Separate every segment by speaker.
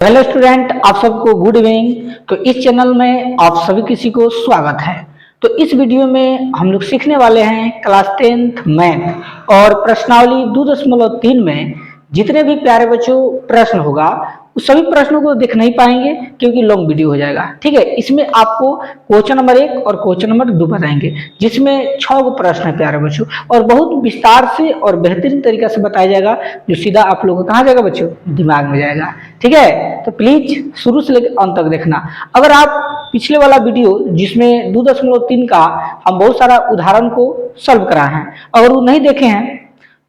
Speaker 1: Hello student, आप सबको good evening. तो इस चैनल में आप सभी किसी को स्वागत है। तो इस वीडियो में हम लोग सीखने वाले हैं क्लास 10th मैथ और प्रश्नावली 2.3 में जितने भी प्यारे बच्चों प्रश्न होगा उस सभी प्रश्नों को देख नहीं पाएंगे क्योंकि लॉन्ग वीडियो हो जाएगा। ठीक है, इसमें आपको क्वेश्चन नंबर 1 और क्वेश्चन नंबर 2 बताएंगे, जिसमें 6 गो प्रश्न है प्यारे बच्चों, और बहुत विस्तार से और बेहतरीन तरीका से बताया जाएगा, जो सीधा आप लोगों को कहाँ जाएगा बच्चों, दिमाग में जाएगा। ठीक है, तो प्लीज शुरू से लेकर अंत तक देखना। अगर आप पिछले वाला वीडियो जिसमें 2.3 का हम बहुत सारा उदाहरण को सॉल्व कराए हैं, अगर वो नहीं देखे हैं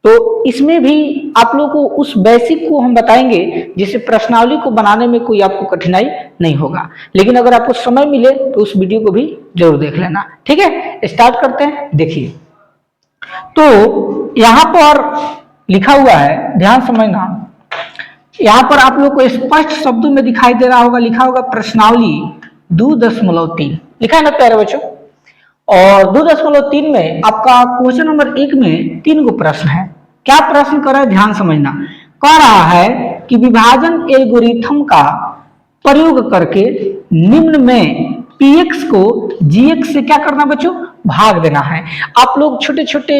Speaker 1: तो इसमें भी आप लोगों को उस बेसिक को हम बताएंगे, जिससे प्रश्नावली को बनाने में कोई आपको कठिनाई नहीं होगा। लेकिन अगर आपको समय मिले तो उस वीडियो को भी जरूर देख लेना। ठीक है, स्टार्ट करते हैं। देखिए, तो यहां पर लिखा हुआ है, ध्यान समझना। यहां पर आप लोग को स्पष्ट शब्दों में दिखाई दे रहा होगा, लिखा होगा प्रश्नावली 2.3 लिखा है ना प्यारे बच्चों। और 2.3 में आपका क्वेश्चन नंबर 1 में 3 गो प्रश्न है। क्या प्रश्न कर रहा है, ध्यान समझना। कह रहा है कि विभाजन एल्गोरिथम का प्रयोग करके निम्न में px को gx से क्या करना बच्चों, भाग देना है। आप लोग छोटे छोटे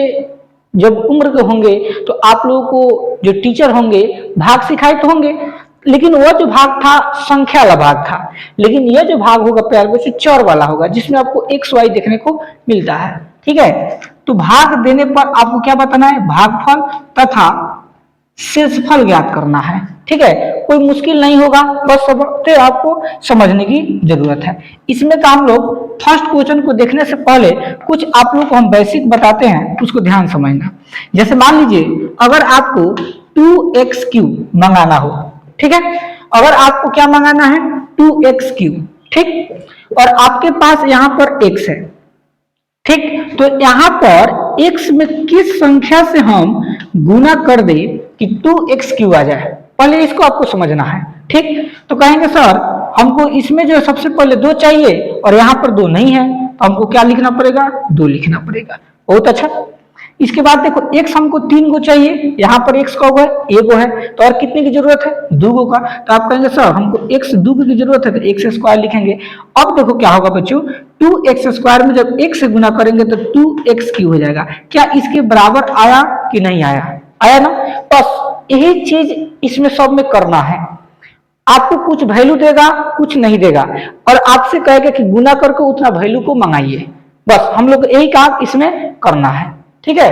Speaker 1: जब उम्र के होंगे तो आप लोगों को जो टीचर होंगे भाग सिखाए तो होंगे, लेकिन वह जो भाग था संख्या वाला भाग था। लेकिन यह जो भाग होगा प्यारे बच्चों चर वाला होगा, जिसमें आपको एक्स वाई देखने को मिलता है। ठीक है, तो भाग देने पर आपको क्या बताना है, भागफल तथा शेषफल ज्ञात करना है। ठीक है, कोई मुश्किल नहीं होगा, बस सब आपको समझने की जरूरत है। इसमें का हम लोग फर्स्ट क्वेश्चन को देखने से पहले कुछ आप लोग को हम बेसिक बताते हैं, उसको ध्यान समझना। जैसे मान लीजिए अगर आपको 2x³ मंगाना हो, ठीक है, अगर आपको क्या मंगाना है 2x³, ठीक, और आपके पास यहां पर x है, ठीक, तो यहां पर x में किस संख्या से हम गुना कर दे कि 2x³ आ जाए, पहले इसको आपको समझना है। ठीक, तो कहेंगे सर हमको इसमें जो सबसे पहले 2 चाहिए और यहाँ पर 2 नहीं है, तो हमको क्या लिखना पड़ेगा, 2 लिखना पड़ेगा। बहुत अच्छा। इसके बाद देखो x हमको 3 गो चाहिए, यहाँ पर x का होगा 1 गो है, तो और कितने की जरूरत है, 2 गो का। तो आप कहेंगे सर हमको x 2 की जरूरत है, तो x² लिखेंगे। अब देखो क्या होगा बच्चों, 2x² में जब x से गुना करेंगे तो 2x³ हो जाएगा। क्या इसके बराबर आया कि नहीं आया, आया ना। बस यही चीज इसमें सब में करना है। आपको कुछ वैल्यू देगा, कुछ नहीं देगा, और आपसे कहेगा कि गुना करके उतना वैल्यू को मंगाइए। बस हम लोग यही काम इसमें करना है। ठीक है,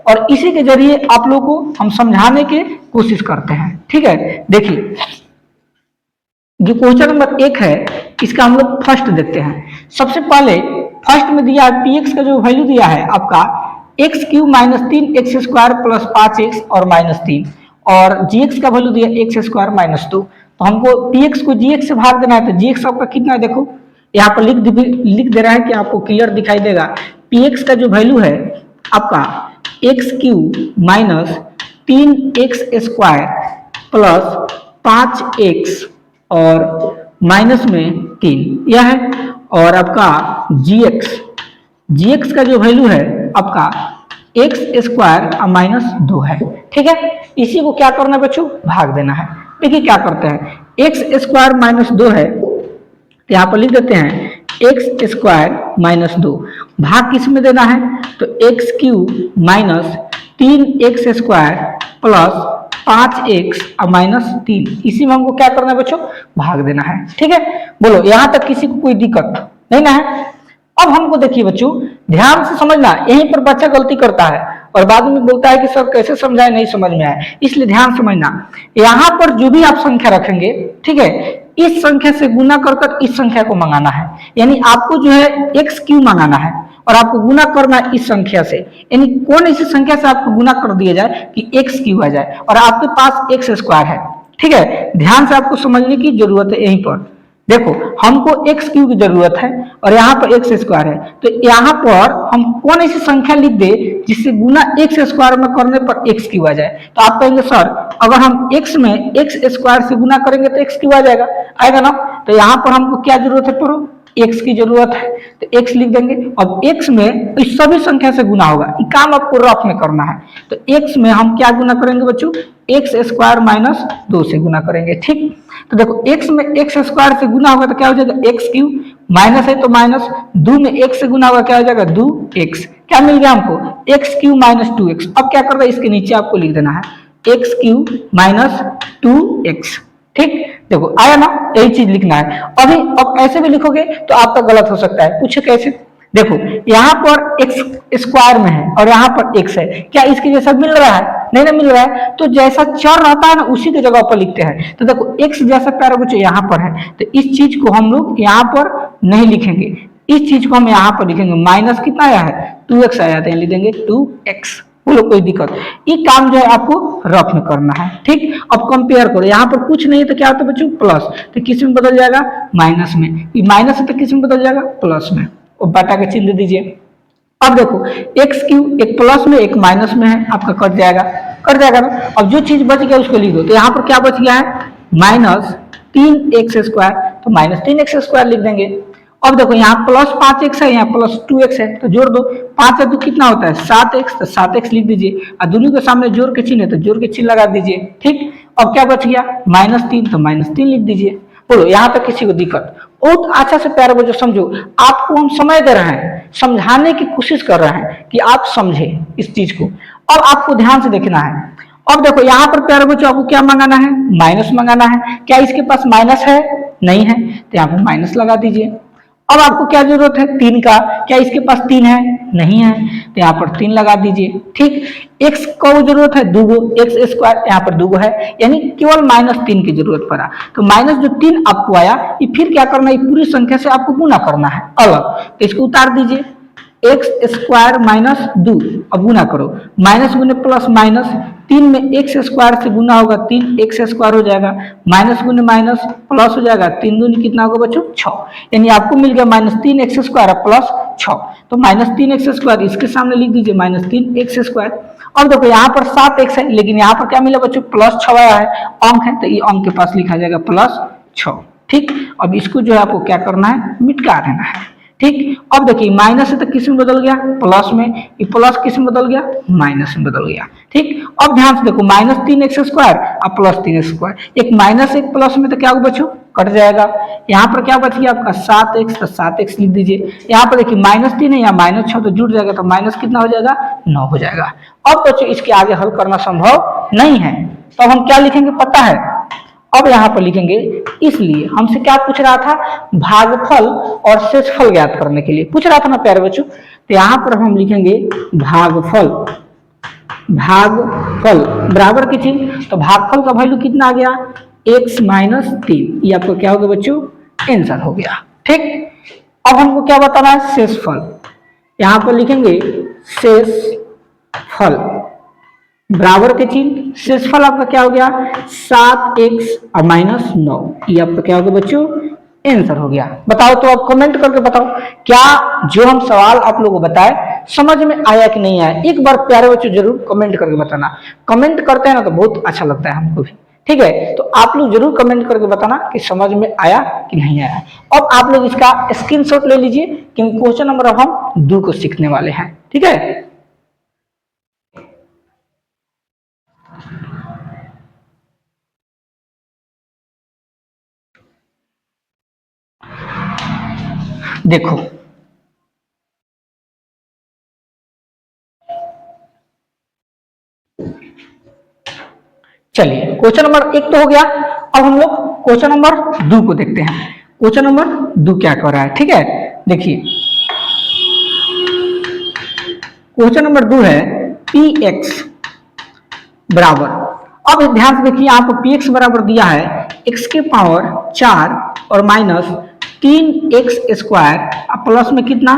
Speaker 1: और इसी के जरिए आप लोगों को हम समझाने की कोशिश करते हैं। ठीक है, देखिए जो क्वेश्चन नंबर 1 है इसका हम लोग फर्स्ट देखते हैं। सबसे पहले फर्स्ट में दिया है px का जो वैल्यू दिया है आपका x³ - 3x² प्लस 5x और -3, और gx का वैल्यू दिया x² - 2। तो हमको px को gx से भाग देना है, तो gx आपका कितना है, देखो यहाँ पर लिख दे रहा है कि आपको क्लियर दिखाई देगा। px का जो वैल्यू है आपका x³ - 3x² प्लस 5x और माइनस में 3 यह है, और आपका gx का जो वैल्यू है आपका x² - 2 है। ठीक है, इसी को क्या करना है बच्चों, भाग देना है। देखिए क्या करते हैं, x² - 2 है, यहाँ पर लिख देते हैं x² - 2, भाग किस में देना है, तो x³ - 3x² प्लस 5x और -3, इसी में हमको क्या करना है बच्चों, भाग देना है। ठीक है, बोलो यहां तक किसी को कोई दिक्कत नहीं ना है। अब हमको देखिए बच्चों ध्यान से समझना, यहीं पर बच्चा गलती करता है और बाद में बोलता है कि सर कैसे समझाए, नहीं समझ में आया। इसलिए ध्यान समझना, यहाँ पर जो भी आप संख्या रखेंगे, ठीक है, इस संख्या से गुना कर इस संख्या को मंगाना है। यानी आपको जो है x³ मंगाना है और आपको गुना करना है इस संख्या से, यानी कौन इसी संख्या से आपको गुना कर दिया जाए कि x³ आ जाए, और आपके पास x² है। ठीक है, ध्यान से आपको समझने की जरूरत है। यहीं पर देखो हमको x³ की जरूरत है और यहाँ पर x² है, तो यहाँ पर हम कौन ऐसी संख्या लिख दे जिससे गुना x² में करने पर x³ आ जाए। तो आप कहेंगे सर अगर हम x में x² से गुना करेंगे तो x³ आ जाएगा, आएगा ना। तो यहाँ पर हमको क्या जरूरत है, x की जरूरत है तो x लिख देंगे। अब x में इस सभी संख्या से गुना होगा, ये काम आपको रफ में करना है। तो x में हम क्या गुना करेंगे बच्चों, एक्स स्क्वायर माइनस 2 से गुना करेंगे। ठीक, तो देखो x में एक्स स्क्वायर से गुना होगा तो क्या हो जाएगा एक्स क्यूब, माइनस है तो माइनस, 2 में x से गुना होगा क्या हो जाएगा 2x, क्या मिल गया हमको एक्स क्यूब माइनस 2x। अब क्या करना है, इसके नीचे आपको लिख देना है एक्स क्यूब माइनस 2x। ठीक, देखो आया ना, यही चीज लिखना है। अभी अब ऐसे भी लिखोगे तो आपका गलत हो सकता है, पूछे कैसे, देखो यहाँ पर एक्स स्क्वायर में है और यहाँ पर एक्स है, क्या इसके जैसा मिल रहा है, नहीं ना मिल रहा है, तो जैसा चर रहता है ना उसी की जगह पर लिखते हैं। तो देखो एक्स जैसा प्यारा बच्चों यहाँ पर है, तो इस चीज को हम लोग यहाँ पर नहीं लिखेंगे, इस चीज को हम यहाँ पर लिखेंगे। माइनस कितना आया है 2x आया था, लिख देंगे 2x, बोलो कोई दिक्कत, ये काम जो है आपको रफ में करना है। ठीक, अब कंपेयर करो, यहाँ पर कुछ नहीं है तो क्या होता है बच्चों प्लस, तो किस में बदल जाएगा माइनस में, ये माइनस है तो किस में बदल जाएगा प्लस में, और बटा के चिन्ह दीजिए। अब देखो एक्स क्यूब एक प्लस में एक माइनस में है, आपका कट जाएगा ना। अब जो चीज बच गया उसको लिख दो, तो यहाँ पर क्या बच गया है माइनस 3x स्क्वायर, तो माइनस 3x स्क्वायर लिख देंगे। अब देखो यहाँ प्लस 5x है, यहाँ प्लस 2x है, तो जोड़ दो, 5 है तो कितना होता है 7x, तो 7x लिख दीजिए, और दोनों के सामने जोड़ के चिन्ह है तो जोड़ के चिन्ह लगा दीजिए। ठीक, अब क्या बच गया -3, तो -3 लिख दीजिए। बोलो यहाँ तक किसी को दिक्कत, बहुत अच्छा से प्यारे बच्चों समझो, आपको हम समय दे रहे हैं, समझाने की कोशिश कर रहे हैं कि आप समझे इस चीज को। अब आपको ध्यान से देखना है। अब देखो यहाँ पर प्यारे बच्चों आपको क्या मंगाना है, माइनस मंगाना है। क्या इसके पास माइनस है, नहीं है, तो यहाँ पर माइनस लगा दीजिए। अब आपको क्या जरूरत है 3 का, क्या इसके पास 3 है, नहीं है, तो यहाँ पर 3 लगा दीजिए। ठीक, x को जरूरत है 2, एक्स स्क्वायर, यहाँ पर 2 है, यानी केवल -3 की जरूरत पड़ा, तो माइनस जो 3 आपको आया, ये फिर क्या करना है, पूरी संख्या से आपको गुना करना है अलग, तो इसको उतार दीजिए, एक्स स्क्वायर माइनस 2, अब गुना करो, माइनस गुने प्लस माइनस, 3 में एक्स स्क्वायर से गुना होगा 3x स्क्वायर हो जाएगा, माइनस गुने माइनस प्लस हो जाएगा, 3 दूनी कितना होगा बच्चों 6, यानी आपको मिल गया -3x स्क्वायर प्लस 6, तो -3x स्क्वायर इसके सामने लिख दीजिए -3x स्क्वायर। अब देखो यहाँ पर 7x है, लेकिन यहाँ पर क्या मिला बच्चों +6 आया है, अंक है, तो ये अंक के पास लिखा जाएगा +6। ठीक, अब इसको जो है आपको क्या करना है, मिटा देना है। ठीक, अब देखिए माइनस है तो किस में बदल गया प्लस में, ये प्लस किस में बदल गया माइनस में बदल गया। ठीक, अब ध्यान से देखो -3x स्क्वायर और +3x स्क्वायर, एक माइनस एक प्लस में तो क्या होगा बच्चों कट जाएगा। यहाँ पर क्या बच गया आपका 7x, तो 7x लिख दीजिए। यहाँ पर देखिए -3 है या -6 तो जुड़ जाएगा, तो माइनस कितना हो जाएगा 9 हो जाएगा। अब बच्चों इसके आगे हल करना संभव नहीं है, तो अब हम क्या लिखेंगे पता है, अब यहाँ पर लिखेंगे, इसलिए हमसे क्या पूछ रहा था, भागफल और शेषफल ज्ञात करने के लिए पूछ रहा था ना प्यारे बच्चों, तो यहाँ पर हम लिखेंगे भागफल, भागफल बराबर की चीज, तो भागफल का वैल्यू कितना आ गया x - 3, ये आपको क्या हो गया बच्चों आंसर हो गया। ठीक, अब हमको क्या बताना है शेषफल, यहाँ पर लिखेंगे शेषफल बराबर के चिन्ह, शेषफल आपका क्या हो गया 7x और -9, ये आपका क्या हो गया बच्चों आंसर हो गया। बताओ तो आप कमेंट करके बताओ, क्या जो हम सवाल आप लोगों को बताए समझ में आया कि नहीं आया, एक बार प्यारे बच्चों जरूर कमेंट करके बताना। कमेंट करते हैं ना तो बहुत अच्छा लगता है हमको भी। ठीक है, तो आप लोग जरूर कमेंट करके बताना कि समझ में आया कि नहीं आया। अब आप लोग इसका स्क्रीनशॉट ले लीजिए, क्योंकि क्वेश्चन नंबर अब हम 2 को सीखने वाले हैं। ठीक है, देखो चलिए क्वेश्चन नंबर 1 तो हो गया, अब हम लोग क्वेश्चन नंबर 2 को देखते हैं। क्वेश्चन नंबर 2 क्या कर रहा है, ठीक है देखिए, क्वेश्चन नंबर 2 है px बराबर, अब ध्यान से देखिए यहाँ पर px बराबर दिया है x के पावर 4 और माइनस 3x स्क्वायर प्लस में कितना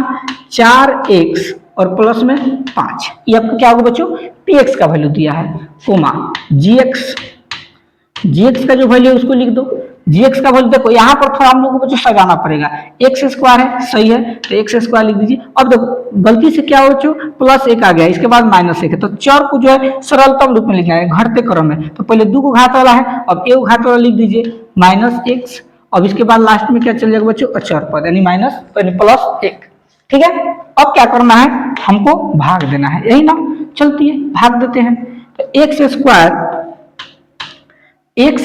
Speaker 1: 4x और प्लस में 5, ये आपको क्या होगा बच्चों px का वैल्यू दिया है, कोमा gx का जो वैल्यू है उसको लिख दो। gx का वैल्यू देखो यहाँ पर थोड़ा हम लोगों को बच्चों सजाना पड़ेगा, x स्क्वायर है सही है तो x स्क्वायर लिख दीजिए। अब देखो गलती से क्या हो बच्चों +1 आ गया, इसके बाद -1 है, तो चर को जो है सरलतम रूप में लिखना है घटते क्रम में, तो पहले 2 को घात वाला है, अब 1 घात वाला लिख दीजिए -x अब इसके बाद लास्ट में क्या चल जाएगा बच्चों, अचर पद यानी माइनस यानी +1। ठीक है, अब क्या करना है, हमको भाग देना है, यही ना। चलती है भाग देते हैं। तो x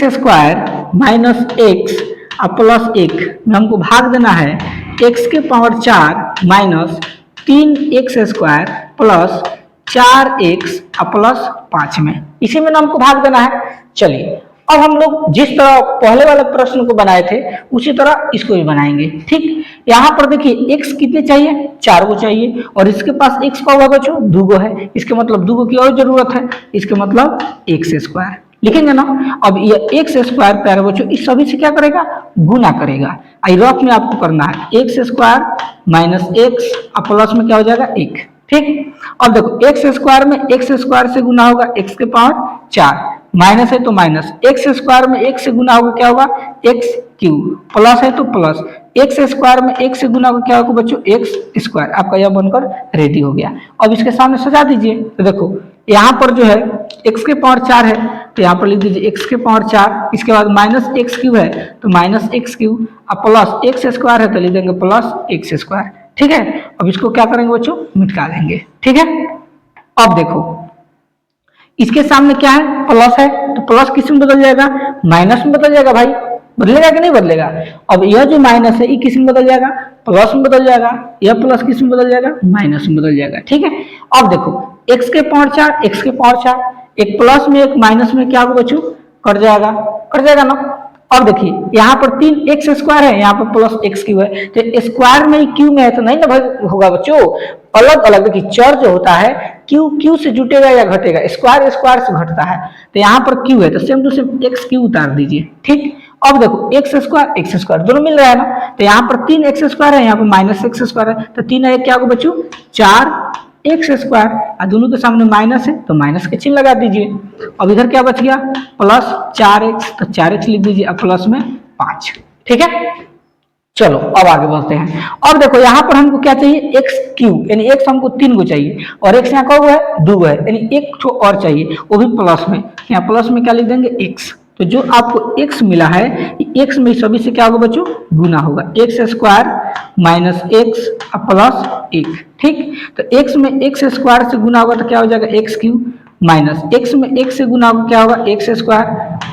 Speaker 1: स्क्वायर माइनस x +1 में हमको भाग देना है x के power 4 minus 3x square plus 4x plus 5 में, इसी में ना हमको भाग देना है। चलिए अब हम लोग जिस तरह पहले वाले प्रश्न को बनाए थे उसी तरह इसको भी बनाएंगे। ठीक, यहाँ पर देखिए x कितने चाहिए, 4 को चाहिए, और इसके पास x का होगा बच्चों 2 गो है, इसके मतलब 2 गो की और जरूरत है, इसके मतलब x स्क्वायर लिखेंगे ना। अब ये x स्क्वायर प्यारे बच्चों इस सभी से क्या करेगा, गुना करेगा। आई रफ में आपको करना है x square minus x plus में क्या हो जाएगा 1। ठीक, अब देखो x स्क्वायर में x स्क्वायर से गुना होगा x के पावर 4, माइनस है तो माइनस, x स्क्वायर में 1 से गुना होगा क्या होगा x क्यूब, प्लस है तो प्लस, x स्क्वायर में 1 से गुना होगा क्या होगा बच्चों x स्क्वायर। आपका यह बनकर रेडी हो गया। अब इसके सामने सजा दीजिए। तो देखो यहाँ पर जो है x के पावर 4 है, तो यहाँ पर लिख दीजिए x के पावर 4, इसके बाद माइनस x क्यूब है तो माइनस x क्यूब, अब प्लस x स्क्वायर है तो लिख देंगे प्लस x स्क्वायर। ठीक है, अब इसको क्या करेंगे बच्चों, मिटा देंगे। ठीक है, अब देखो इसके सामने क्या है, प्लस है, तो प्लस किस में बदल जाएगा, माइनस में बदल जाएगा। भाई बदलेगा कि नहीं बदलेगा। अब यह जो माइनस है ये किस में बदल जाएगा, प्लस में बदल जाएगा, यह प्लस किस में बदल जाएगा, माइनस में बदल जाएगा। ठीक है, अब देखो x के पावर 4 x के पावर 4, एक प्लस में एक माइनस में क्या होगा बच्चों, कट जाएगा ना। अब देखिए यहाँ पर 3x स्क्वायर है, यहाँ पर प्लस x क्यूब है, तो स्क्वायर में क्यू में है तो नहीं ना भाई होगा बच्चों, अलग अलग। देखिए चर जो होता है क्यू से जुटेगा या घटेगा, स्क्वायर से घटता है, तो यहाँ पर क्यू है तो same to same X Q उतार दीजिए। ठीक, अब देखो x स्क्वायर दोनों मिल रहा है ना, तो यहाँ पर 3x स्क्वायर है, यहाँ पर माइनस x स्क्वायर है, तो 3 है क्या होगा बच्चों 4x स्क्वायर, और दोनों के सामने माइनस है तो माइनस के चिन्ह लगा दीजिए। अब इधर क्या बच गया प्लस 4x, तो 4x लिख दीजिए, अब प्लस में 5। ठीक है, चलो अब आगे बढ़ते हैं। अब देखो यहाँ पर हमको क्या चाहिए, x क्यूब यानी x हमको 3 को चाहिए, और x यहाँ का हुआ है 2 है, यानी एक ठो और चाहिए वो भी प्लस में। यहाँ प्लस में क्या लिख देंगे x, तो जो आपको x मिला है x में सभी से क्या होगा बच्चों, गुना होगा, x square minus x plus 1। ठीक, तो x में x स्क्वायर से गुना होगा तो क्या हो जाएगा x क्यूब, माइनस x में x से गुना होगा क्या होगा x स्क्वायर,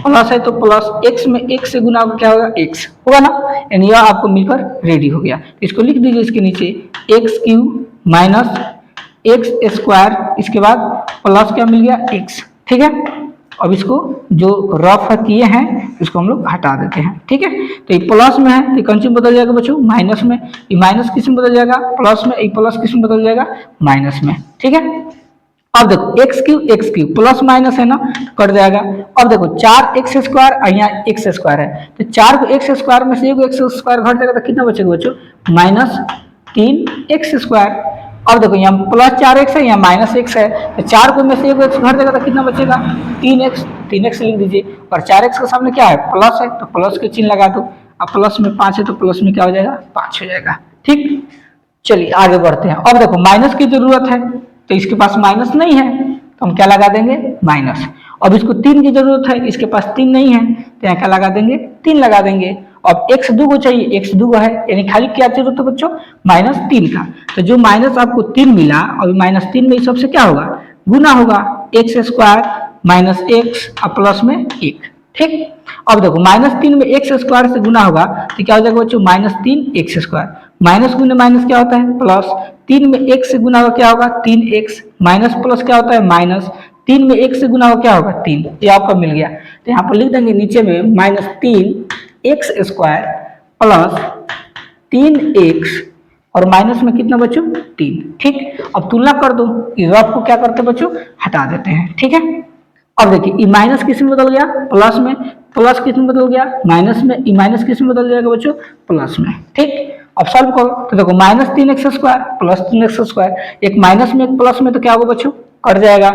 Speaker 1: प्लस है तो प्लस x में x से गुना होगा क्या होगा x होगा ना, यानी यह आपको मिलकर रेडी हो गया। इसको लिख दीजिए इसके नीचे x cube minus x square, इसके बाद प्लस क्या मिल गया x। ठीक है, अब इसको जो रफ किए हैं इसको हम लोग हटा देते हैं। ठीक है, तो ये प्लस में है तो कंची बदल जाएगा बच्चों माइनस में, ये माइनस किस में बदल जाएगा प्लस में, ये प्लस किस में बदल जाएगा माइनस में। ठीक है, अब देखो x क्यूब प्लस माइनस है ना, कट जाएगा। अब देखो 4x स्क्वायर और यहाँ x स्क्वायर है, तो 4 को x स्क्वायर में से एक x स्क्वायर घट जाएगा तो कितना बचेगा बच्चों माइनस 3x स्क्वायर। अब देखो यहाँ प्लस 4x है, यहाँ माइनस x है, तो 4 को में से एक x घट जाएगा तो कितना बचेगा 3x लिख दीजिए, और 4x के सामने क्या है प्लस है तो प्लस के चिन्ह लगा दो, अब प्लस में 5 है तो प्लस में क्या हो जाएगा 5 हो जाएगा। ठीक, चलिए आगे बढ़ते हैं। अब देखो माइनस की जरूरत है तो इसके पास माइनस नहीं है तो हम क्या लगा देंगे माइनस। अब इसको 3 की जरूरत है, इसके पास 3 नहीं है तो यहाँ क्या लगा देंगे 3 लगा देंगे। अब x 2 को चाहिए, x 2 है, यानी खाली क्या जरूरत है बच्चों -3 का, तो जो माइनस आपको 3 मिला और -3 में सबसे क्या होगा गुना होगा, x square minus x plus में 1। ठीक, अब देखो -3 में x स्क्वायर से गुना होगा तो क्या हो जाएगा बच्चों -3x स्क्वायर, माइनस गुने माइनस क्या होता है प्लस, 3 में 1 से गुना होगा क्या होगा 3x, माइनस प्लस क्या होता है माइनस, 3 में 1 से गुना होगा क्या होगा 3, ये आपका मिल गया। तो यहाँ पर लिख देंगे नीचे में -3x स्क्वायर प्लस 3x और माइनस में कितना बच्चों 3। ठीक, अब तुलना कर दो, इस रफ को क्या करते बच्चों हटा देते हैं। ठीक है, अब देखिए ये माइनस किस में बदल गया प्लस में, प्लस किस में बदल गया माइनस में, ये माइनस किस में बदल जाएगा बच्चों प्लस में। ठीक, अब सॉल्व करो तो देखो -3x square plus 3x square, एक माइनस में एक प्लस में तो क्या होगा बच्चों कट जाएगा,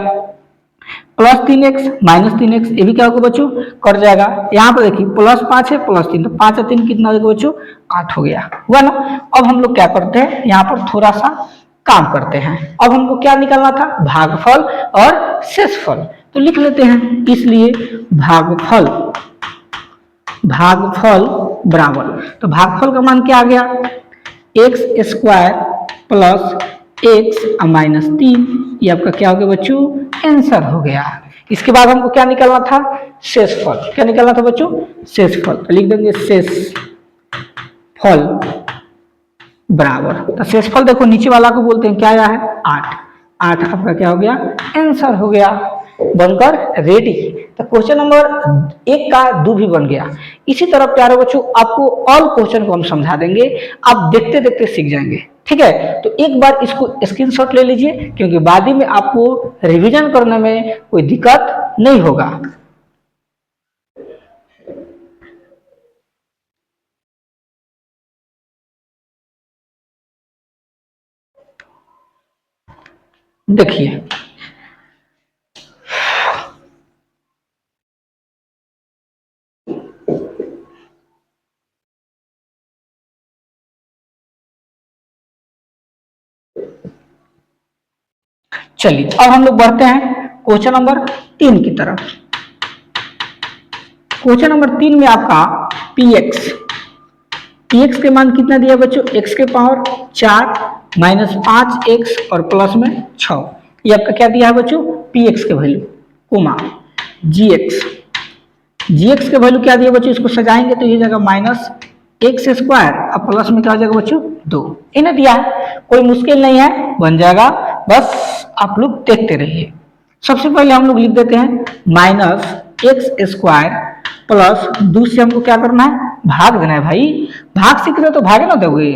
Speaker 1: प्लस 3x माइनस 3x ये भी क्या होगा बच्चों कट जाएगा। यहाँ पर देखिए प्लस 5 है प्लस 3, तो 5 और 3 कितना होगा बच्चों 8 हो गया, हुआ ना। अब हम लोग क्या करते हैं यहाँ पर थोड़ा सा काम करते हैं। अब हमको क्या निकालना था भागफल और शेषफल, तो लिख लेते हैं। इसलिए भागफल बराबर, तो भागफल का मान क्या आ गया, x square plus x minus 3, ये आपका क्या हो गया बच्चों, आंसर हो गया। इसके बाद हमको क्या निकालना था, शेषफल। क्या निकालना था बच्चों, शेषफल। तो लिख देंगे शेषफल बराबर, तो शेषफल देखो नीचे वाला को बोलते हैं क्या आया है, 8। 8 आपका क्या हो गया, आंसर हो गया, बनकर रेडी। तो क्वेश्चन नंबर 1 का 2 भी बन गया। इसी तरह प्यारे बच्चों आपको ऑल क्वेश्चन को हम समझा देंगे, आप देखते देखते सीख जाएंगे, ठीक है। तो एक बार इसको स्क्रीनशॉट ले लीजिए, क्योंकि बाद में आपको रिवीजन करने में कोई दिक्कत नहीं होगा। देखिए चलिए अब हम लोग बढ़ते हैं क्वेश्चन नंबर 3 की तरफ। क्वेश्चन नंबर 3 में आपका px के मान कितना दिया बच्चों, x के पावर 4 माइनस 5x और प्लस में 6, ये आपका क्या दिया है बच्चों, px के वैल्यू, कोमा gx के वैल्यू क्या दिया बच्चों, इसको सजाएंगे तो ये जाएगा माइनस एक्स स्क्वायर और प्लस में क्या हो जाएगा बच्चों 2, इन्हें दिया है, कोई मुश्किल नहीं है, बन जाएगा, बस आप लोग देखते रहिए। सबसे पहले हम लोग लिख देते हैं माइनस एक्स स्क्वायर प्लस 2 से हमको क्या करना है, भाग देना है भाई, भाग सीख रहे तो भागे ना दोगे।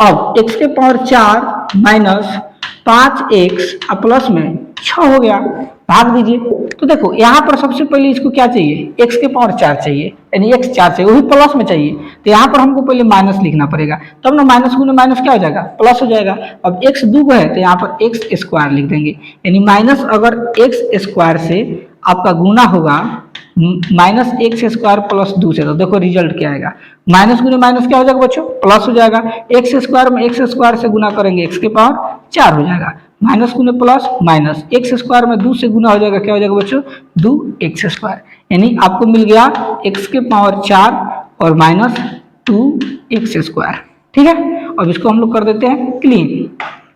Speaker 1: अब x के पावर 4 माइनस 5x प्लस में 6 हो गया, भाग दीजिए। तो देखो यहाँ पर सबसे पहले इसको क्या चाहिए, x के पावर 4 चाहिए, यानी x 4 चाहिए, वही प्लस में चाहिए, तो यहाँ पर हमको पहले माइनस लिखना पड़ेगा, तब ना माइनस गुने माइनस क्या हो जाएगा, प्लस हो जाएगा। अब x 2 है तो यहाँ पर x स्क्वायर लिख देंगे, यानी माइनस अगर x स्क्वायर से आपका गुना होगा माइनस एक्स स्क्वायर प्लस 2 से, तो देखो रिजल्ट क्या आएगा, माइनस गुने माइनस क्या हो जाएगा बच्चों, प्लस हो जाएगा। एक्स स्क्वायर में एक्स स्क्वायर से गुना करेंगे एक्स के पावर 4 हो जाएगा, माइनस गुने प्लस माइनस, एक्स स्क्वायर में 2 से गुना हो जाएगा, क्या हो जाएगा बच्चों 2 एक्स स्क्वायर, यानी आपको मिल गया एक्स के पावर 4 और माइनस 2 एक्स स्क्वायर, ठीक है। अब इसको हम लोग कर देते हैं क्लीन।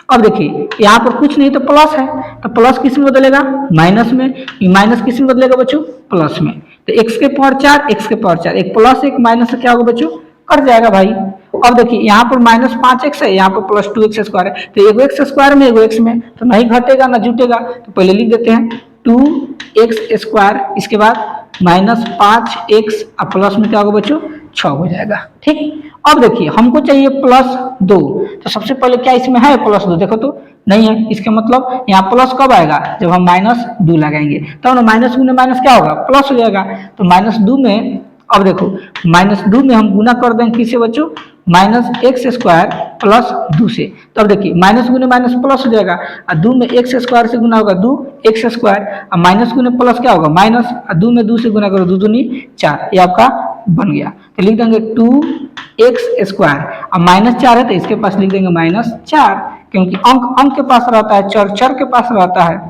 Speaker 1: अब देखिए यहाँ पर कुछ नहीं तो प्लस है, तो प्लस किस में बदलेगा, माइनस में, माइनस किस में बदलेगा बच्चों, प्लस में। तो x के पावर 4 x के पावर 4, एक प्लस एक माइनस से क्या होगा बच्चों, कट जाएगा भाई। अब देखिए यहाँ पर माइनस 5x है, यहाँ पर प्लस 2x स्क्वायर है, तो एगो x स्क्वायर में एगो x में, तो नहीं घटेगा ना जुटेगा, तो पहले लिख देते हैं 2x स्क्वायर, इसके बाद माइनस 5x प्लस में क्या होगा बच्चों 6 हो जाएगा, ठीक। अब देखिए हमको चाहिए प्लस 2, तो सबसे पहले क्या इसमें है प्लस 2, देखो तो नहीं है, इसका मतलब यहाँ प्लस कब आएगा, जब हम माइनस 2 लगाएंगे, तब ना माइनस गुने माइनस क्या होगा, प्लस हो जाएगा। तो माइनस 2 में, अब देखो माइनस 2 में हम गुना कर देंगे किससे बच्चों, माइनस एक्स स्क्वायर प्लस 2 से, तो अब देखिए माइनस गुने माइनस प्लस हो जाएगा, और 2 में एक्स स्क्वायर से गुना होगा 2 एक्स स्क्वायर, और माइनस गुने प्लस क्या होगा माइनस, और 2 में 2 से गुना करो 2 दूनी 4, ये आपका बन गया। तो लिख देंगे 2x स्क्वायर, अब माइनस 4 है तो इसके पास लिख देंगे माइनस 4, क्योंकि अंक अंक के पास रहता है, चर चर के पास रहता है।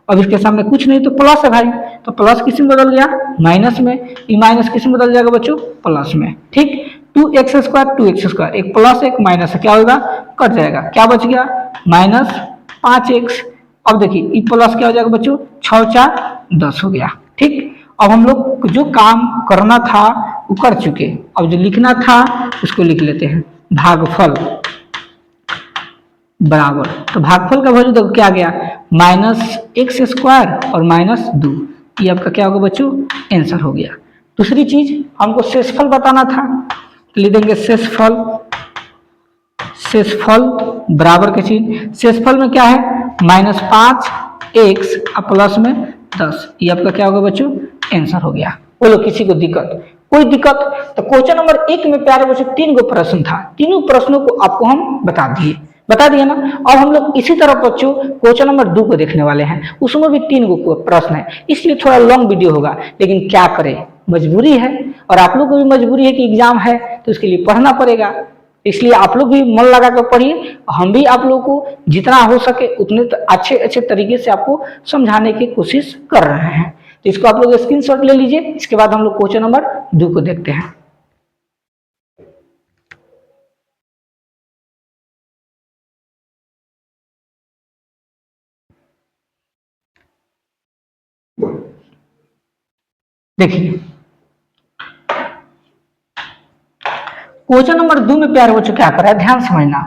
Speaker 1: अब इसके सामने कुछ नहीं तो प्लस है भाई, तो प्लस किस में बदल गया, माइनस में, ये माइनस किस में बदल जाएगा बच्चों, प्लस में, ठीक। 2x स्क्वायर 2x स्क्वायर, एक प्लस एक माइनस, क्या होगा, कट जाएगा, क्या बच गया माइनस 5x। अब देखिए ये प्लस क्या हो जाएगा बच्चों, 6 4 10 हो गया, ठीक। अब हम लोग जो काम करना था वो कर चुके, अब जो लिखना था उसको लिख लेते हैं, भागफल बराबर, तो भागफल का वैल्यू देखो क्या आ गया, माइनस एक्स स्क्वायर और माइनस 2, ये आपका क्या होगा बच्चों, आंसर हो गया। दूसरी चीज हमको शेषफल बताना था, तो लिख देंगे शेषफल, शेषफल बराबर के चीज, शेषफल में क्या है माइनस 5x प्लस में 10, ये आपका क्या होगा बच्चों, आंसर हो गया। बोलो किसी को दिक्कत, कोई दिक्कत। तो क्वेश्चन नंबर 1 में प्यारे बच्चों 3 गो प्रश्न था, तीनों प्रश्नों को आपको हम बता दिए ना। अब हम लोग इसी तरह बच्चों क्वेश्चन नंबर 2 को देखने वाले हैं, उसमें भी 3 गो प्रश्न है, इसलिए थोड़ा लॉन्ग वीडियो होगा, लेकिन क्या करें मजबूरी है, और आप लोग को भी मजबूरी है कि एग्जाम है तो उसके लिए पढ़ना पड़ेगा, इसलिए आप लोग भी मन लगा कर पढ़िए, हम भी आप लोगों को जितना हो सके उतने अच्छे तरीके से आपको समझाने की कोशिश कर रहे हैं। तो इसको आप लोग स्क्रीनशॉट ले लीजिए, इसके बाद हम लोग क्वेश्चन नंबर 2 को देखते हैं। देखिए क्वेश्चन नंबर 2 में प्यारे बच्चों क्या कर रहा है, ध्यान समझना।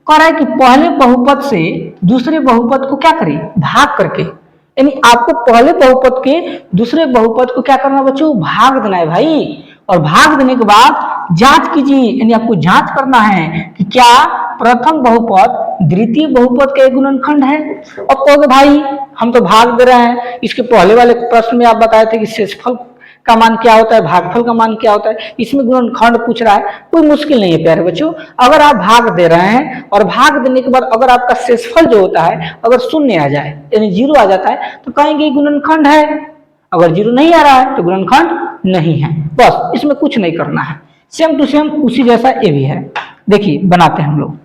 Speaker 1: कह रहा है कि पहले बहुपद से दूसरे बहुपद को क्या करें, भाग करके, यानी आपको पहले बहुपद के दूसरे बहुपद को क्या करना बच्चों, भाग देना है भाई। और भाग देने के बाद जांच कीजिए, यानी आपको जांच करना है कि क्या प्रथम बहुपद द्वितीय बहुपद का एक गुणनखंड है। अब कहोगे भाई हम तो भाग दे रहे हैं, इसके पहले वाले प्रश्न में आप बताए थे कि शेषफल का मान क्या होता है, भागफल का मान क्या होता है, इसमें गुणनखंड पूछ रहा है। कोई मुश्किल नहीं है प्यारे बच्चों। अगर आप भाग दे रहे हैं और भाग देने के बाद अगर आपका शेषफल जो होता है अगर शून्य आ जाए यानी जीरो आ जाता है तो कहेंगे गुणनखंड है। अगर जीरो नहीं आ रहा है तो गुणनखंड नहीं है। बस इसमें कुछ नहीं करना है, सेम टू सेम उसी जैसा ये भी है। देखिए बनाते हैं हम लोग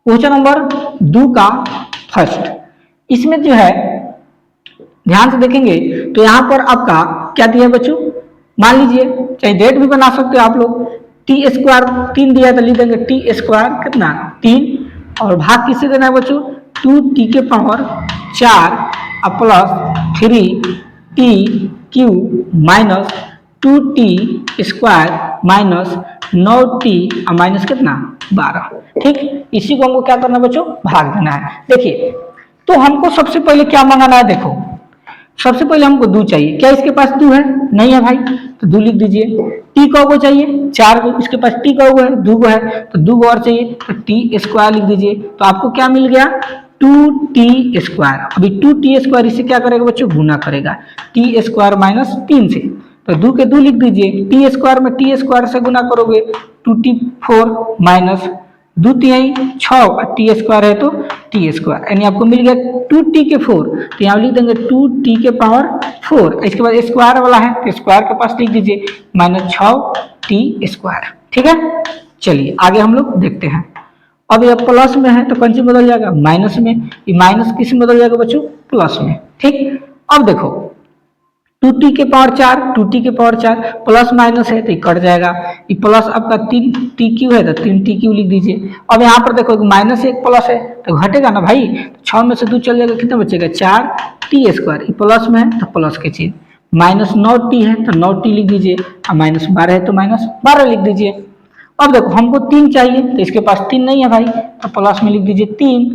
Speaker 1: क्वेश्चन नंबर 2 का फर्स्ट। इसमें जो है ध्यान से देखेंगे तो यहाँ पर आपका क्या दिया है बच्चों, मान लीजिए चाहे डेट भी बना सकते हो आप लोग। टी स्क्वायर 3 दिया तो लिख देंगे टी स्क्वायर कितना 3, और भाग किससे देना है बच्चों, 2t के power 4 plus 3t Q minus 2t square minus 9t minus कितना 12। ठीक, इसी को हमको क्या करना है बच्चों, भाग देना है। देखिए तो हमको सबसे पहले क्या मंगाना है, देखो सबसे पहले हमको 2 चाहिए। क्या इसके पास 2 है, नहीं है भाई, तो 2 लिख दीजिए। टी का को चाहिए 4 को, इसके पास टी का है 2 को है तो 2 को और चाहिए तो टी स्क्वायर लिख दीजिए। तो आपको क्या मिल गया 2t स्क्वायर। अभी 2t स्क्वायर इसे क्या करेगा बच्चों, गुना करेगा टी स्क्वायर माइनस 3 से, तो 2 के 2 लिख दीजिए। टी स्क्वायर में टी स्क्वायर से गुना करोगे 2t4 माइनस 2 तिहाई 6 और टी स्क्वायर है तो टी स्क्वायर, यानी आपको मिल गया 2t के 4, तो यहाँ लिख देंगे 2t के पावर 4। इसके बाद स्क्वायर वाला है तो स्क्वायर के पास लिख दीजिए माइनस 6t स्क्वायर। ठीक है, चलिए आगे हम लोग देखते हैं। अब यह प्लस में है तो कौन सी बदल जाएगा, माइनस में। ये माइनस किस में बदल जाएगा बच्चों, प्लस में। ठीक, अब देखो 2t के पावर 4, 2t के पावर 4 प्लस माइनस है तो कट जाएगा। ये प्लस आपका 3t क्यू है तो 3t क्यू लिख दीजिए। अब यहाँ पर देखो माइनस एक प्लस है तो घटेगा ना भाई, 6 में से 2 चल जाएगा, कितना बचेगा 4t स्क्वायर। ये प्लस में है तो प्लस के चीज, माइनस 9t है तो 9t लिख दीजिए, और माइनस 12 है तो माइनस 12 लिख दीजिए। अब देखो हमको 3 चाहिए तो इसके पास 3 नहीं है भाई, तो प्लस में लिख दीजिए 3।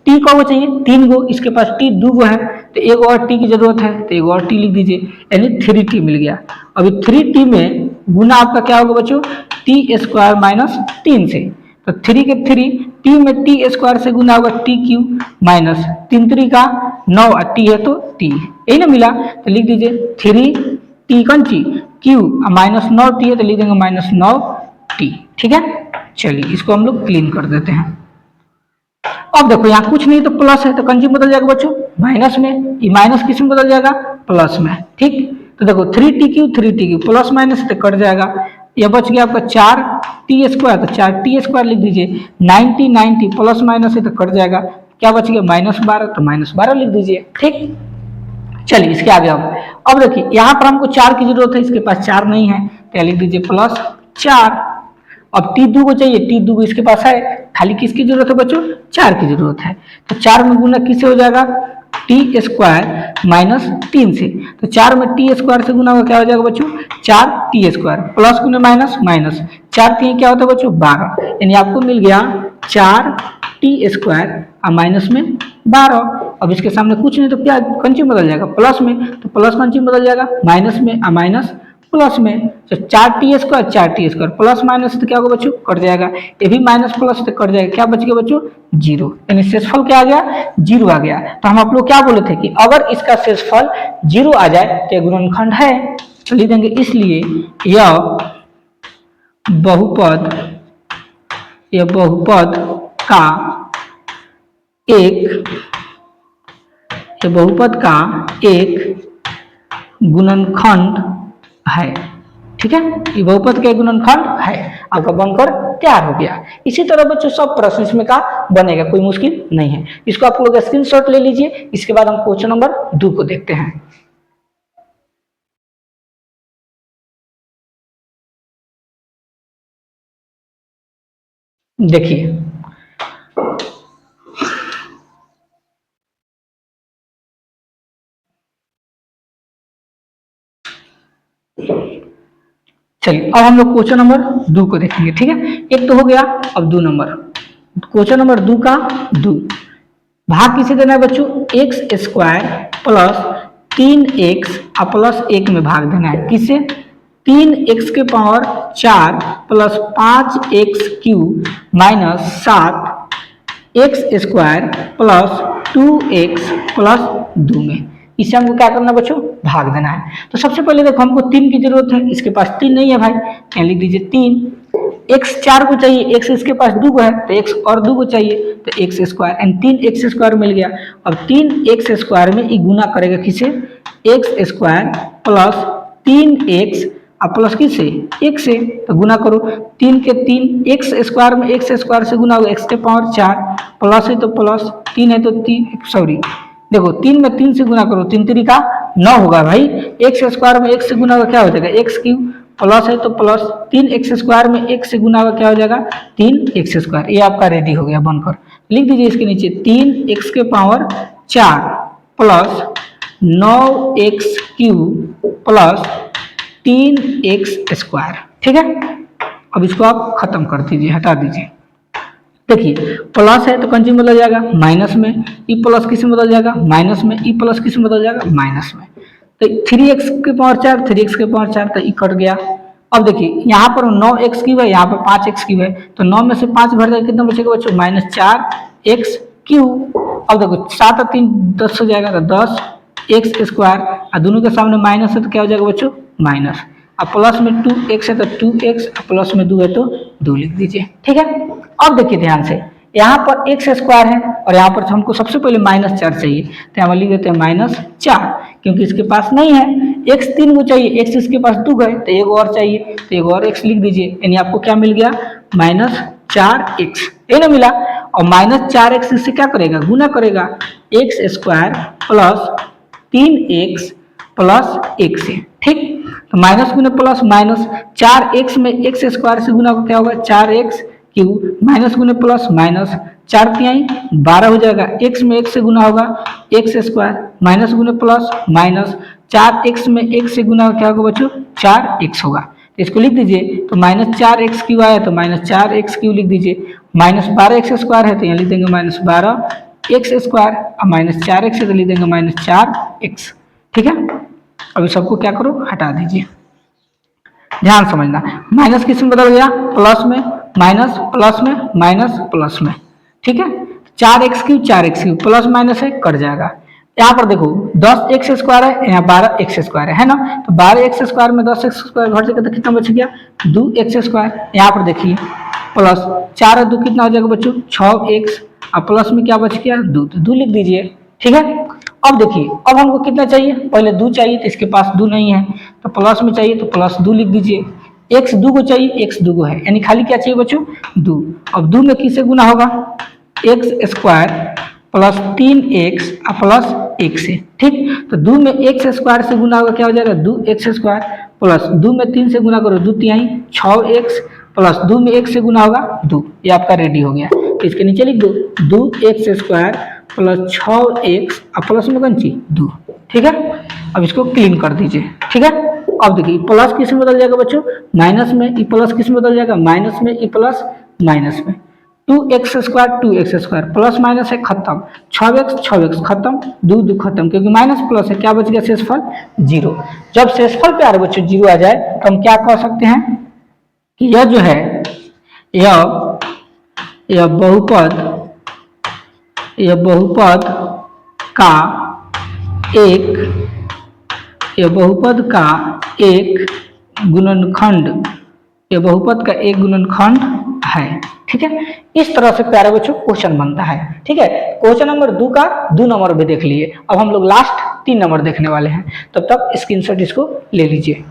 Speaker 1: टी को चाहिए 3 गो, इसके पास टी 2 गो है तो एक और टी की जरूरत है तो एक और टी लिख दीजिए, यानी 3t मिल गया। अभी 3t में गुना आपका क्या होगा बच्चों, टी स्क्वायर माइनस 3 से, तो 3 के 3 टी में टी स्क्वायर से गुना होगा टी क्यू माइनस 3 3 का 9 और टी है तो टी, यही ना मिला, तो लिख दीजिए 3t कौन ची क्यू माइनस 9t है तो लिख देंगे माइनस 9t। ठीक है, चलिए इसको हम लोग क्लीन कर देते हैं। अब देखो यहाँ कुछ नहीं तो प्लस है तो कंजी बदल जाएगा बच्चों माइनस में, ये माइनस किस में बदल जाएगा, प्लस में। ठीक, तो देखो 3t क्यू प्लस माइनस तो कट जाएगा। यह बच गया आपका 4t स्क्वायर, तो 4t स्क्वायर लिख दीजिए। 90 प्लस माइनस है तो कट जाएगा, क्या बच गया माइनस 12, तो माइनस 12 लिख दीजिए। ठीक, चलिए इसके आगे अब देखिए यहाँ पर हमको 4 की जरूरत है, इसके पास 4 नहीं है तो लिख दीजिए प्लस 4। अब टी 2 को चाहिए, टी 2 इसके पास है, खाली किसकी जरूरत है बच्चों, 4 की जरूरत है। तो 4 में गुना किससे हो जाएगा, टी स्क्वायर माइनस 3 से, तो 4 में टी स्क्वायर से गुना होगा क्या हो जाएगा बच्चों 4t स्क्वायर, प्लस गुना माइनस माइनस 4 क्या होता है बच्चों 12, यानी आपको मिल गया 4t स्क्वायर और माइनस में 12। अब इसके सामने कुछ नहीं तो क्या कंची बदल जाएगा, प्लस में, तो प्लस कंची बदल जाएगा माइनस में और माइनस प्लस में। तो 4t स्क्वायर प्लस माइनस तो क्या होगा बच्चों कट जाएगा, ये भी माइनस प्लस तो कट जाएगा, क्या बच गया बच्चों 0, यानी शेषफल क्या आ गया 0 आ गया। तो हम आप लोग क्या बोले थे कि अगर इसका शेषफल 0 आ जाए तो गुणनखंड है, तो लिख देंगे इसलिए यह बहुपद का एक गुणनखंड है। ठीक है, ये बहुपद का गुणनखंड है, आपका बनकर तैयार हो गया। इसी तरह बच्चों सब प्रश्न इसमें का बनेगा, कोई मुश्किल नहीं है। इसको आप लोग स्क्रीनशॉट ले लीजिए। इसके बाद हम क्वेश्चन नंबर 2 को देखते हैं। देखिए चलिए अब हम लोग क्वेश्चन नंबर 2 को देखेंगे। ठीक है, एक तो हो गया, अब 2 नंबर, क्वेश्चन नंबर 2 का 2 भाग किसे देना है बच्चों, x square plus 3x plus 1 में भाग देना है। किसे, 3x के power 4 plus 5x cube minus 7x square plus 2x plus 2 में। इसे हमको क्या करना है बच्चों, भाग देना है। तो सबसे पहले देखो हमको 3 की जरूरत है, इसके पास 3 नहीं है भाई, यहाँ लिख दीजिए 3। x 4 को चाहिए, x इसके पास 2 को है तो x और 2 को चाहिए तो x square and 3x square मिल गया। अब 3x स्क्वायर में ये गुना करेगा किसे, x स्क्वायर प्लस 3x अब प्लस किसे, x से, तो गुना करो 3 के 3, x स्क्वायर में x स्क्वायर से गुना होगा, x के पावर 4 प्लस है तो प्लस, 3 है तो 3, सॉरी देखो 3 में 3 से गुना करो, 3 3 का 9 होगा भाई, x स्क्वायर में x से गुना होगा क्या हो जाएगा, x क्यूब प्लस है तो प्लस 3x स्क्वायर में x से गुना होगा क्या हो जाएगा 3x स्क्वायर। ये आपका रेडी हो गया बनकर, लिख दीजिए इसके नीचे 3x के power 4 plus 9x cube plus 3x square. ठीक है, अब इसको आप खत्म कर दीजिए, हटा दीजिए। देखिए प्लस है तो कंजी में बदल जाएगा माइनस में, ई प्लस किस में बदल जाएगा माइनस में, ई प्लस किस में बदल जाएगा माइनस में। तो 3x के पावर 4, 3x के पावर 4 तो ई कट गया। अब देखिए यहाँ पर 9x क्यूब है, यहाँ पर 5x क्यूब है, तो 9 में से 5 भर जाएगा, कितना बचेगा बच्चों -4x क्यूब। अब देखो 7 और 3 10 हो जाएगा तो 10x स्क्वायर, और दोनों के सामने माइनस है तो क्या हो जाएगा बच्चों माइनस, अब प्लस में 2x है तो 2x, प्लस में 2 है तो 2 लिख दीजिए। ठीक है, अब देखिए ध्यान से, यहाँ पर x स्क्वायर है और यहाँ पर हमको सबसे पहले -4 चाहिए, तो यहाँ लिख देते हैं -4, क्योंकि इसके पास नहीं है, x 3 को चाहिए, x इसके पास 2 गए तो एक और चाहिए, तो एक और x लिख दीजिए, यानी आपको क्या मिल गया -4x, ये ना मिला। और -4x इससे क्या करेगा, गुना करेगा, x square plus 3x plus 1 से। ठीक, तो माइनस गुना प्लस माइनस, 4x में x स्क्वायर से गुना क्या होगा 4x क्यूब, माइनस गुना प्लस माइनस, 4 तिहाई 12 हो जाएगा, x में x से गुना होगा x स्क्वायर, माइनस गुना प्लस माइनस, 4x में x से गुना क्या होगा बच्चों 4x होगा, तो इसको लिख दीजिए। तो -4x क्यू आया तो -4x क्यू लिख दीजिए, -12x स्क्वायर है तो यहाँ लिख देंगे -12x स्क्वायर, और -4x है तो लिख देंगे -4x। ठीक है, अभी सबको क्या करो हटा दीजिए, ध्यान समझना, माइनस किस में बदल गया प्लस में, माइनस प्लस में, माइनस प्लस में। ठीक है, 4x cube 4x cube plus minus है कट जाएगा। यहाँ पर देखो 10x स्क्वायर है, यहाँ 12x स्क्वायर है ना, तो 12x स्क्वायर में 10x स्क्वायर घट जाएगा तो कितना बच गया 2x स्क्वायर। यहाँ पर देखिए प्लस 4 और 2 कितना हो जाएगा बच्चों 6x, और प्लस में क्या बच गया 2, तो 2 लिख दीजिए। ठीक है, अब देखिए अब हमको कितना चाहिए, पहले 2 चाहिए तो इसके पास 2 नहीं है, तो प्लस में चाहिए तो प्लस 2 लिख दीजिए, x 2 को चाहिए, x 2 को है, यानी खाली क्या चाहिए बच्चों 2। अब 2 में किससे गुना होगा x square plus 3x plus 1 से। ठीक, तो 2 में x स्क्वायर से गुना होगा क्या हो जाएगा 2x स्क्वायर, प्लस 2 में 3 से गुना करो 2 तिहाई 6x, प्लस 2 में 1 से गुना होगा 2, ये आपका रेडी हो गया। तो इसके नीचे लिख दो 2x square plus 6x plus में कौन सी 2। ठीक है, अब इसको क्लीन कर दीजिए। ठीक है, अब देखिए प्लस किस में बदल जाएगा बच्चों माइनस में, ई प्लस किस में बदल जाएगा माइनस में, ई प्लस माइनस में, 2x square 2x square plus minus है खत्म, 6x खत्म, 2 2 खत्म, क्योंकि माइनस प्लस है क्या बच गया शेषफल 0। जब शेषफल पे आ रहे बच्चों 0 आ जाए तो हम क्या कह सकते हैं कि यह जो है यह बहुपद का एक गुणनखंड, यह बहुपद का एक गुणनखंड है। ठीक है, इस तरह से प्यारे बच्चों क्वेश्चन बनता है। ठीक है, क्वेश्चन नंबर 2 का 2 नंबर भी देख लिए, अब हम लोग लास्ट 3 नंबर देखने वाले हैं, तब तक स्क्रीनशॉट इसको ले लीजिए।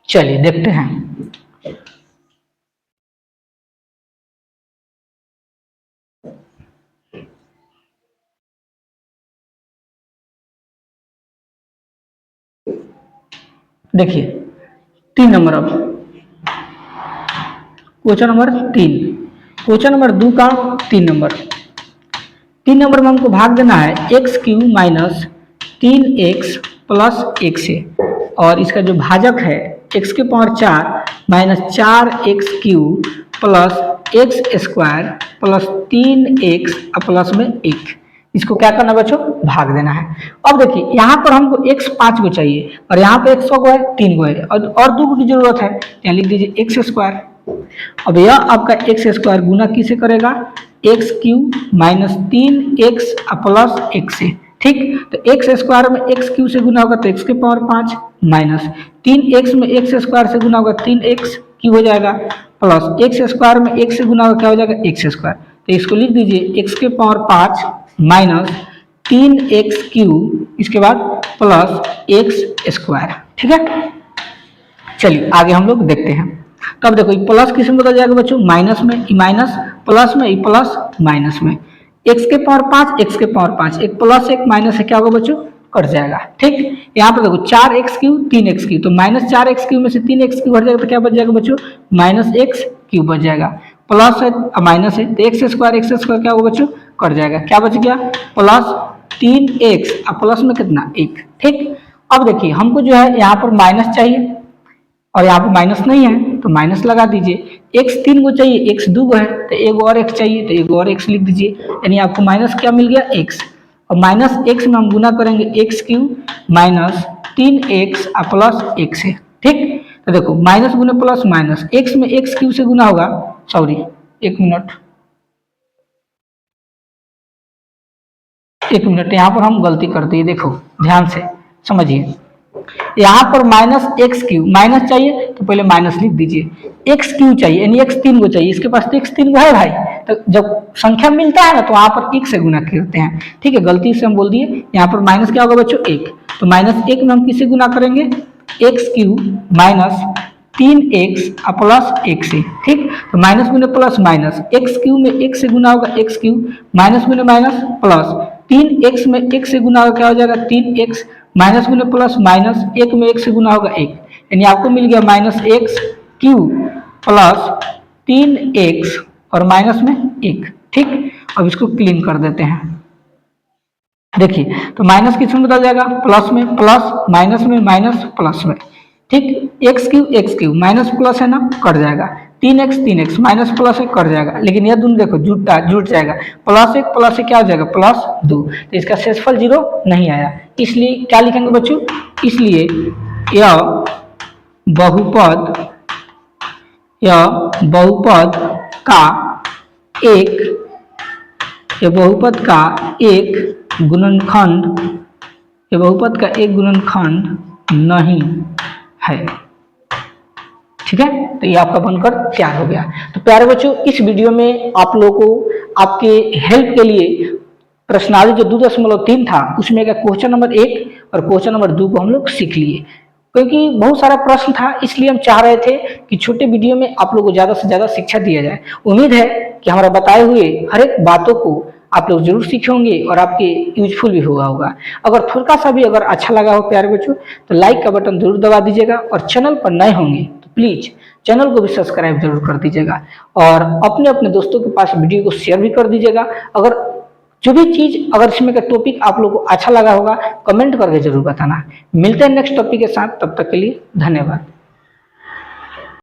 Speaker 1: चलिए देखते हैं। देखिए 3 नंबर, अब क्वेश्चन नंबर 3, क्वेश्चन नंबर 2 का 3 नंबर में हमको भाग देना है x cube minus 3x plus 1 से, और इसका जो भाजक है x के power 4 minus 4x³ plus x square plus 3x plus में 1। इसको क्या करना बच्चों, भाग देना है। अब देखिए यहाँ पर हमको x 5 को चाहिए और यहाँ पे x को है 3 को है और 2 की जरूरत है, यहाँ लिख दीजिए x स्क्वायर। अब यह आपका x स्क्वायर गुना किसे करेगा, x³ माइनस 3x प्लस 1 से, ठीक। तो x स्क्वायर में x³ से गुना होगा तो x के पावर 5 माइनस 3x में x स्क्वायर से गुना होगा 3x³ हो जाएगा प्लस x स्क्वायर में x से गुना होगा क्या हो जाएगा, x स्क्वायर। तो इसको लिख दीजिए x के पावर 5 माइनस 3x³, इसके बाद प्लस x स्क्वायर, ठीक है। चलिए आगे हम लोग देखते हैं। तब देखो ये प्लस किस में बदल जाएगा बच्चों, माइनस में, ई माइनस प्लस में, ई प्लस माइनस में, x के पावर 5 x के पावर 5, एक प्लस एक माइनस है क्या होगा बच्चों, कट जाएगा, ठीक। यहाँ पर देखो 4x³ 3x³ तो माइनस 4x³ में से 3x³ हट जाएगा तो क्या बच जाएगा बच्चों, माइनस x³ बच जाएगा, प्लस है माइनस है तो x स्क्वायर क्या होगा बच्चों, कट जाएगा, क्या बच गया, प्लस 3x अब प्लस में कितना 1, ठीक। अब देखिए हमको जो है यहाँ पर माइनस चाहिए और यहाँ पर माइनस नहीं है तो माइनस लगा दीजिए, x 3 को चाहिए x 2 को है तो एक और x चाहिए तो एक और x लिख दीजिए, यानी आपको माइनस क्या मिल गया, x। और माइनस x में हम गुना करेंगे x³ माइनस 3x प्लस 1 से, ठीक। तो देखो माइनस गुना प्लस माइनस, x में x³ से गुना होगा, सॉरी 1 मिनट यहाँ पर हम गलती कर दिए, देखो ध्यान से समझिए। यहाँ पर माइनस x³ माइनस चाहिए तो पहले माइनस लिख दीजिए, x³ चाहिए यानी x 3 को चाहिए, इसके पास तो x 3 को है भाई, तो जब संख्या मिलता है ना तो वहां पर 1 से गुना करते हैं, ठीक है, गलती से हम बोल दिए। यहाँ पर माइनस क्या होगा बच्चों 1, तो माइनस 1 में हम किसे गुना करेंगे, x³ माइनस 3x प्लस 1 से, ठीक। तो माइनस गुने प्लस माइनस, x³ में 1 से गुना होगा x³ माइनस गुने माइनस प्लस 3x में 1 से गुना होगा क्या हो जाएगा 3x माइनस गुने प्लस माइनस 1 में 1 से गुना होगा 1, यानी आपको मिल गया माइनस x³ प्लस 3x और माइनस में 1, ठीक। अब इसको क्लीन कर देते हैं, देखिए तो माइनस किस में बदल जाएगा, प्लस में, प्लस माइनस में, माइनस प्लस में, ठीक। x³ माइनस प्लस है ना, कट जाएगा, 3x माइनस प्लस है, कट जाएगा, लेकिन यह दोनों देखो जुट जाएगा, प्लस 1 प्लस 1 क्या हो जाएगा, प्लस 2, तो इसका शेषफल 0 नहीं आया, इसलिए क्या लिखेंगे बच्चों, इसलिए यह बहुपद का एक गुणनखंड नहीं है, ठीक है। तो ये आपका बनकर तैयार हो गया। तो प्यारे बच्चों इस वीडियो में आप लोगों को आपके हेल्प के लिए प्रश्नावली जो 2.3 था उसमें का क्वेश्चन नंबर 1 और क्वेश्चन नंबर 2 को हम लोग सीख लिए, क्योंकि बहुत सारा प्रश्न था इसलिए हम चाह रहे थे कि छोटे वीडियो में आप लोगों को ज्यादा से ज्यादा शिक्षा दिया जाए। उम्मीद है कि हमारा बताए हुए हर एक बातों को आप लोग जरूर सीखे होंगे और आपके यूजफुल भी होगा। अगर थोड़ा सा भी अगर अच्छा लगा हो प्यारे बच्चों तो लाइक का बटन जरूर दबा दीजिएगा, और चैनल पर नए होंगे तो प्लीज चैनल को भी सब्सक्राइब जरूर कर दीजिएगा, और अपने दोस्तों के पास वीडियो को शेयर भी कर दीजिएगा। अगर जो भी चीज अगर इसमें का टॉपिक आप लोगों को अच्छा लगा होगा कमेंट करके जरूर बताना। मिलते हैं नेक्स्ट टॉपिक के साथ, तब तक के लिए धन्यवाद।